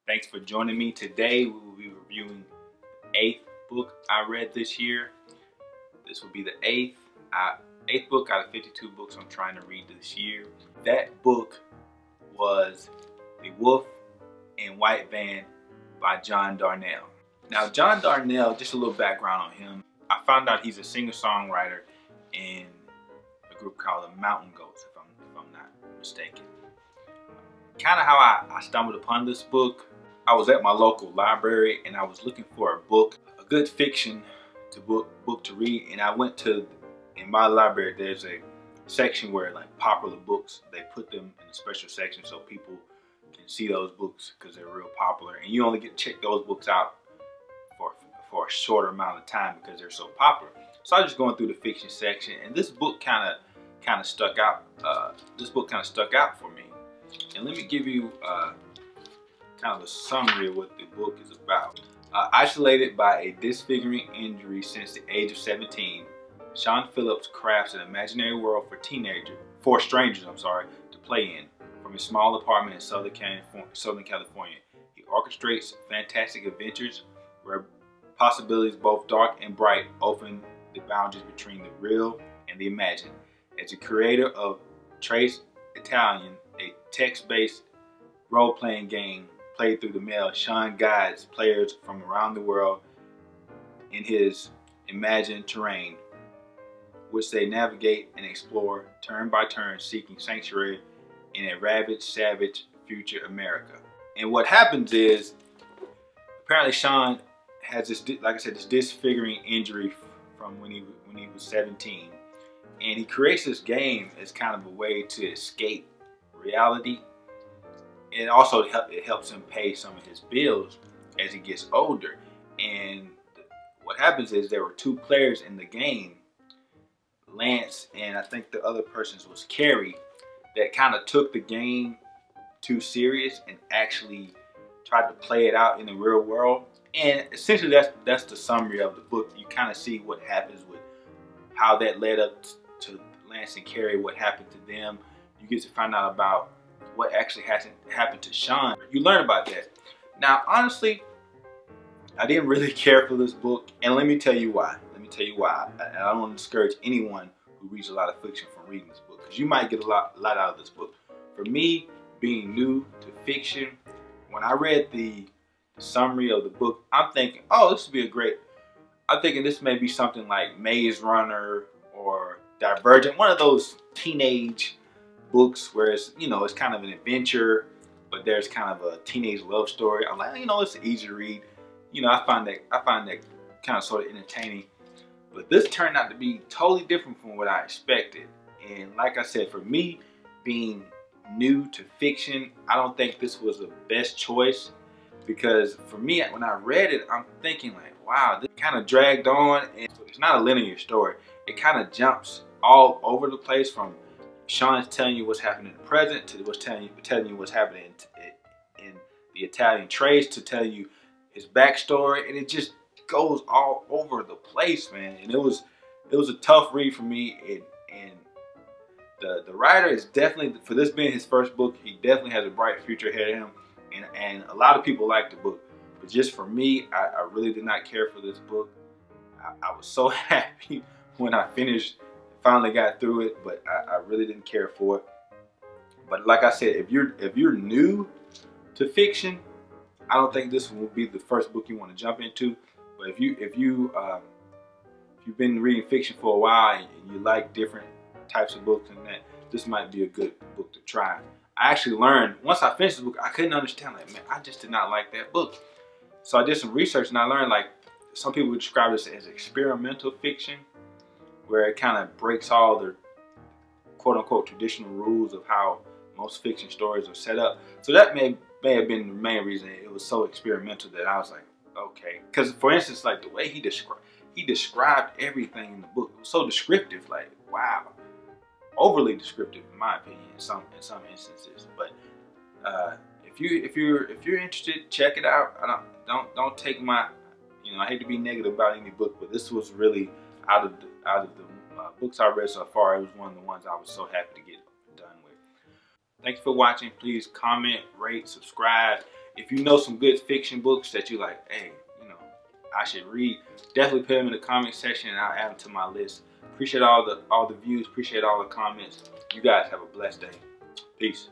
Thanks for joining me. Today we will be reviewing the 8th book I read this year. This will be the eighth book out of 52 books I'm trying to read this year. That book was The Wolf in White Van by John Darnielle. Now John Darnielle, just a little background on him. I found out he's a singer-songwriter in a group called the Mountain Goats, if I'm not mistaken. Kind of how I stumbled upon this book. I was at my local library and I was looking for a book, a good fiction book to read, and I went to, in my library there's a section where like popular books, they put them in a special section so people can see those books because they're real popular, and you only get to check those books out for a shorter amount of time because they're so popular. So I was just going through the fiction section, and this book kind of stuck out. This book kind of stuck out for me, and let me give you kind of a summary of what the book is about. Isolated by a disfiguring injury since the age of 17, Sean Phillips crafts an imaginary world for strangers to play in. From his small apartment in Southern California, he orchestrates fantastic adventures where possibilities both dark and bright open the boundaries between the real and the imagined. As a creator of Trace Italian, a text-based role-playing game played through the mail, Sean guides players from around the world in his imagined terrain, which they navigate and explore turn by turn, seeking sanctuary in a ravaged, savage future America. And what happens is, apparently Sean has this, like I said, this disfiguring injury from when he was 17, and he creates this game as kind of a way to escape reality. And also it helps him pay some of his bills as he gets older. And what happens is there were two players in the game, Lance and I think the other person's was Carrie, that kind of took the game too serious and actually tried to play it out in the real world. And essentially that's the summary of the book. You kind of see what happens with how that led up to Lance and Carrie, what happened to them. You get to find out about what actually hasn't happened to Sean. You learn about that. Now, honestly, I didn't really care for this book, and let me tell you why. I don't want to discourage anyone who reads a lot of fiction from reading this book, because you might get a lot out of this book. For me, being new to fiction, when I read the summary of the book, I'm thinking, oh, this would be I'm thinking this may be something like Maze Runner or Divergent, one of those teenage books where it's, it's kind of an adventure, but there's kind of a teenage love story. I'm like, it's an easy read. I find that kind of sort of entertaining. But this turned out to be totally different from what I expected. And like I said, for me, being new to fiction, I don't think this was the best choice, because for me, when I read it, I'm thinking like, wow, this kind of dragged on, and it's not a linear story. It kind of jumps all over the place, from Sean's telling you what's happening in the present to what's telling you what's happening in the Italian trace, to tell you his backstory, and it just goes all over the place, man. And it was a tough read for me. And the writer is definitely, for this being his first book, he definitely has a bright future ahead of him. And a lot of people like the book, but just for me, I really did not care for this book. I was so happy when I finally got through it, but I really didn't care for it. But like I said, if you're new to fiction, I don't think this will be the first book you want to jump into. But if you've been reading fiction for a while and you like different types of books and that, this might be a good book to try. I actually learned, once I finished the book, I couldn't understand, like, man, I just did not like that book. So I did some research and I learned, like, some people would describe this as experimental fiction, where it kind of breaks all the quote-unquote traditional rules of how most fiction stories are set up. So that may have been the main reason it was so experimental, that I was like, okay. Because for instance, like the way he described everything in the book, it was so descriptive, like, wow, overly descriptive in my opinion in some instances. But if you're interested, check it out. Don't take my, I hate to be negative about any book, but this was really out of the books I read so far, it was one of the ones I was so happy to get done with. Thanks for watching. Please comment, rate, subscribe, If you know some good fiction books that you like, hey, you know, I should read, definitely put them in the comment section and I'll add them to my list. Appreciate all the views, appreciate all the comments. You guys have a blessed day. Peace.